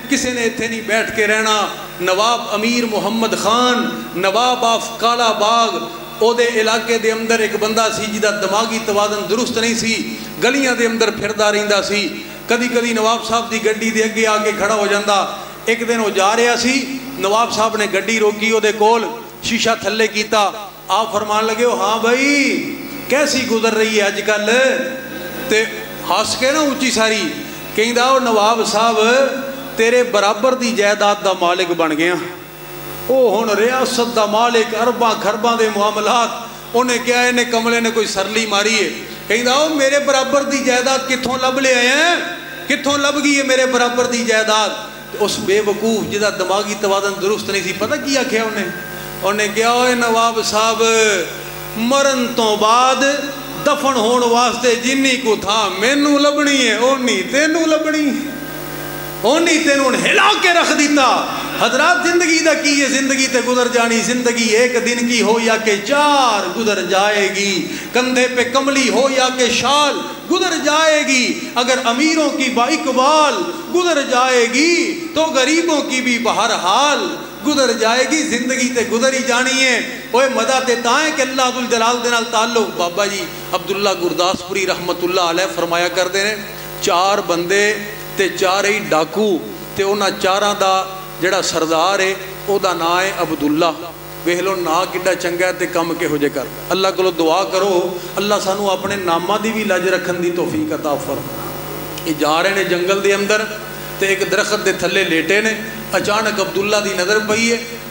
کسی نے ایتھے نہیں بیٹھ کے رہنا. نواب امیر محمد خان نواب آف کالا باغ او دے علاقے دے اندر ایک بندہ سی جدا دماغی توازن درست نہیں سی, گلیاں دے اندر پھردا رہندا سی. کدی کدی نواب صاحب دی گڈی دے اگے آ کے کھڑا ہو جاندا. ایک دن وہ جا رہا سی, نواب صاحب نے گڈی روکی, او دے کول شیشہ تھلے کیتا. آپ فرمان لگے ہو ہاں بھائی کیسی گزر رہی ہے اج کل, تے ہس کے نا اونچی ساری کہندا او نواب صاحب تیرے برابر دی جائیداد دا مالک بن گیا. او ہن ریاست دا مالک, ارباں خرباں دے معاملات. انہیں کیا انہیں کملے نے کوئی سرلی ماری ہے, کہندا او میرے برابر دی جائیداد کتھوں لب لے آئے ہیں, کتھوں لب گئی ہے میرے برابر دی جائیداد. اس بے وقوف جدا دماغی توازن درست نہیں سی, پتہ کیا کیا انہیں کیا اوے نواب صاحب مرن تو بعد دفن ہون واسطے جنی کو تھا مینوں لبنی ہے اونی تینوں لبنی, اونی تینوں ہلا کے رکھ دیتا. حضرات زندگی دا کی ہے, زندگی تے گزر جانی. زندگی ایک دن کی ہو یا کہ 4 گزر جائے گی, کندھے پہ کملی ہو یا کہ شال گزر جائے گی. اگر امیروں کی با اقبال گزر جائے گی تو غریبوں کی بھی بہرحال گزر جائے گی. زندگی تے گزر ہی جانی ہے. اوے مدہ تے تائیں کہ اللہ ذوالجلال دے نال تعلق. بابا جی عبداللہ گرداسپوری رحمت اللہ علیہ فرمایا کر دے نے 4 بندے تے 4 ہی ڈاکو ਤੇ ਉਹਨਾਂ ਚਾਰਾਂ ਦਾ ਜਿਹੜਾ ਸਰਦਾਰ ਹੈ ਉਹਦਾ ਨਾਂ ਹੈ ਅਬਦੁੱਲਾ। ਵੇਖ ਲਓ ਨਾਂ ਕਿੱਡਾ ਚੰਗਾ ਤੇ ਕੰਮ ਕਿਹੋ ਜਿਹੇ ਕਰ। ਅੱਲਾ ਕੋਲੋਂ ਦੁਆ ਕਰੋ ਅੱਲਾ ਸਾਨੂੰ ਆਪਣੇ ਨਾਮਾਂ ਦੀ ਵੀ ਲੱਜ ਰੱਖਣ ਦੀ ਤੌਫੀਕ ਅਤਾ ਫਰਮਾਏ। ਇਹ ਜਾ ਰਹੇ ਨੇ ਜੰਗਲ ਦੇ ਅੰਦਰ ਤੇ ਇੱਕ ਦਰਖਤ ਦੇ ਥੱਲੇ ਲੇਟੇ ਨੇ। ਅਚਾਨਕ ਅਬਦੁੱਲਾ ਦੀ ਨਜ਼ਰ ਪਈ ਹੈ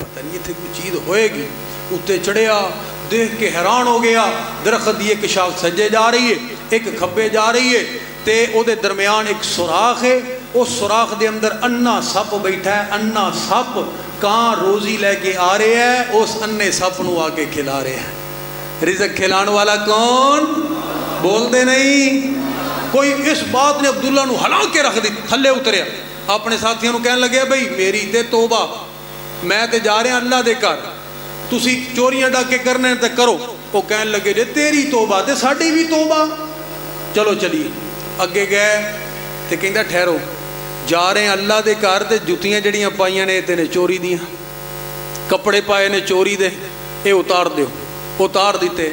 ਪਤਾ ਨਹੀਂ ਇੱਥੇ ਕੋਈ ਚੀਜ਼ ਹੋਏਗੀ। ਉੱਤੇ ਚੜਿਆ, ਦੇਖ ਕੇ ਹੈਰਾਨ ਹੋ ਗਿਆ। ਦਰਖਤ ਦੀ ਇੱਕ ਸ਼ਾਖ ਸੱਜੇ ਜਾ ਰਹੀ ਹੈ, ਇੱਕ ਖੱਬੇ ਜਾ ਰਹੀ ਹੈ ਤੇ ਉਹਦੇ ਦਰਮਿਆਨ ਇੱਕ ਸੁਰਾਖ ਹੈ। ਉਸ ਸੁਰਾਖ ਦੇ ਅੰਦਰ ਅੰਨਾ ਸੱਪ ਬੈਠਾ ਹੈ। ਅੰਨਾ ਸੱਪ ਕਾਂ ਰੋਜ਼ੀ ਲੈ ਕੇ ਆ ਰਿਹਾ ਹੈ, ਉਸ ਅੰਨੇ ਸੱਪ ਨੂੰ ਆ ਕੇ ਖਿਲਾ ਰਿਹਾ ਹੈ। ਰਿਜ਼ਕ ਖਿਲਾਣ ਵਾਲਾ ਕੌਣ? ਬੋਲਦੇ ਨਹੀਂ ਕੋਈ। ਇਸ ਬਾਤ ਨੇ ਅਬਦੁੱਲਾ ਨੂੰ ਹਿਲਾ ਕੇ ਰੱਖ ਦਿੱਤਾ। ਥੱਲੇ ਉਤਰਿਆ, ਆਪਣੇ ਸਾਥੀਆਂ ਨੂੰ ਕਹਿਣ ਲੱਗਿਆ ਬਈ ਮੇਰੀ ਤੇ ਤੋਬਾ, ਮੈਂ ਤੇ ਜਾ ਰਿਹਾ ਅੱਲਾ ਦੇ ਘਰ, ਤੁਸੀਂ ਚੋਰੀਆਂ ਡਾਕੇ ਕਰਨੇ ਤੇ ਕਰੋ। ਉਹ ਕਹਿਣ ਲੱਗੇ ਜੇ ਤੇਰੀ ਤੋਬਾ ਤੇ ਸਾਡੀ ਵੀ ਤੋਬਾ, ਚਲੋ ਚਲੀਏ। ਅੱਗੇ ਗਏ ਤੇ ਕਹਿੰਦਾ ਠਹਿਰੋ, ਜਾ ਰਹੇ ਅੱਲਾ ਦੇ ਘਰ ਤੇ ਜੁੱਤੀਆਂ ਜਿਹੜੀਆਂ ਪਾਈਆਂ ਨੇ ਤੇ ਨੇ ਚੋਰੀ ਦੀਆਂ, ਕੱਪੜੇ ਪਾਏ ਨੇ ਚੋਰੀ ਦੇ, ਇਹ ਉਤਾਰ ਦਿਓ। ਉਤਾਰ ਦਿੱਤੇ।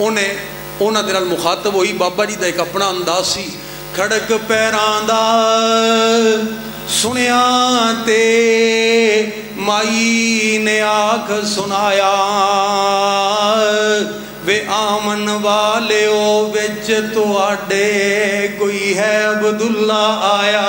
ਉਹਨੇ ਉਹਨਾਂ ਦੇ ਨਾਲ ਮੁਖਾਤਬ ਹੋਈ। ਬਾਬਾ ਜੀ ਦਾ ਇੱਕ ਆਪਣਾ ਅੰਦਾਜ਼ ਸੀ, ਖੜਕ ਪੈਰਾਂ ਦਾ ਸੁਣਿਆ ਤੇ ਮਾਈ ਨੇ ਆਖ ਸੁਣਾਇਆ, ਵੇ ਆਮਨ ਵਾਲਿਓ ਵਿੱਚ ਤੁਹਾਡੇ ਕੋਈ ਹੈ ਅਬਦੁੱਲਾ ਆਇਆ।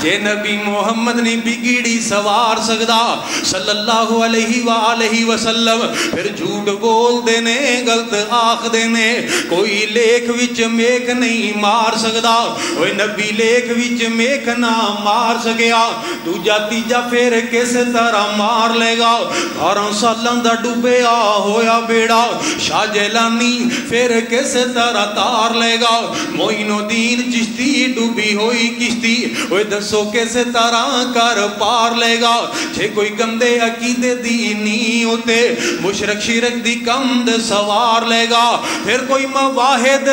جے نبی محمد نے بگڑی سوار سکدا صلی اللہ علیہ وآلہ وسلم پھر جھوٹ بول دینے غلط آخ دینے کوئی لیکھ وچ میک نہیں مار سکدا اوے نبی لیکھ وچ میک نہ مار سکیا دوجا تیجا پھر کس طرح مار لے گا 12 سالاں دا ڈوبیا ہویا بیڑا شاہ جیلانی پھر کس طرح تار لے گا معین الدین چشتی ڈوبی ہوئی کشتی اوے دسو کس طرح کر پار لے گا چھے کوئی گندے عقیدے دینی ہوتے مشرک شرک دی کمد سوار لے گا پھر کوئی مواحد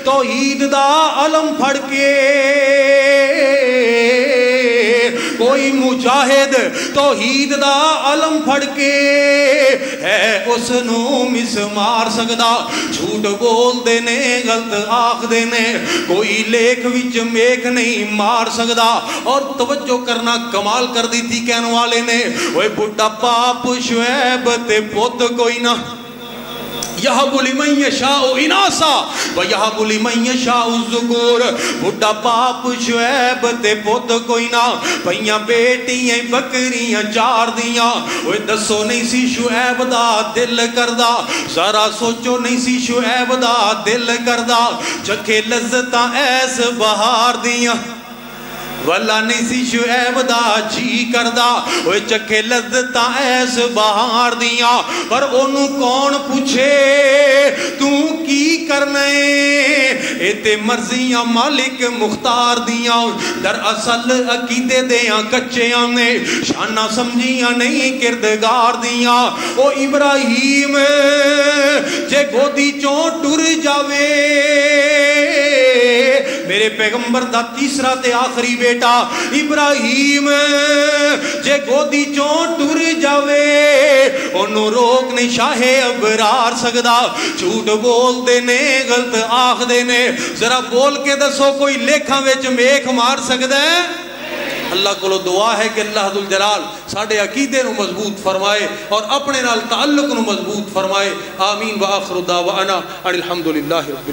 توحید دا علم پھڑ کے کوئی مجاہد توحید دا علم پھڑ کے ہے اس نو مس مار سکدا جھوٹ بول دینے غلط آخ دینے کوئی لیکھ وچ میک نہیں مار سکدا اور توجہ کرنا کمال کر دی تھی کہنے والے نے وہ بڑھا باپ شعیب تے پوت کوئی نہ یہب لمن یشاء اناسا ویہب لمن یشاء الذکور بڑھا باپ شعیب تے پوت کوئی نہ پہیاں بیٹیاں بکریاں 4 دیاں اوے دسو نہیں سی شعیب دا دل کردا ذرا سوچو نہیں سی شعیب دا دل کردا چکھے لذتاں ایس بہار دیاں والا نہیں سی شعیب دا جی کردہ اوے چکھے لذتاں ایس بہار دیاں پر انہوں کون پوچھے تو کی کرنے ایتے مرضیاں مالک مختار دیاں در اصل عقیدے دیاں کچے آنے شانہ سمجھیاں نہیں کردگار دیاں او ابراہیم جے گودی چون ٹر جاوے میرے پیغمبر دا تیسرا تے آخری بیٹا ابراہیم جے گودی چون ٹر جاوے انہوں روک نہیں شاہ ابرار سکدا جھوٹ بول دینے غلط آخ دینے ذرا بول کے دسو کوئی لیکھاں وچ میک مار سکدا ہے اللہ کو دعا ہے کہ اللہ ذو الجلال ساڑھے عقیدے نو مضبوط فرمائے اور اپنے نال تعلق نو مضبوط فرمائے آمین وآخر دعوانا الحمدللہ رب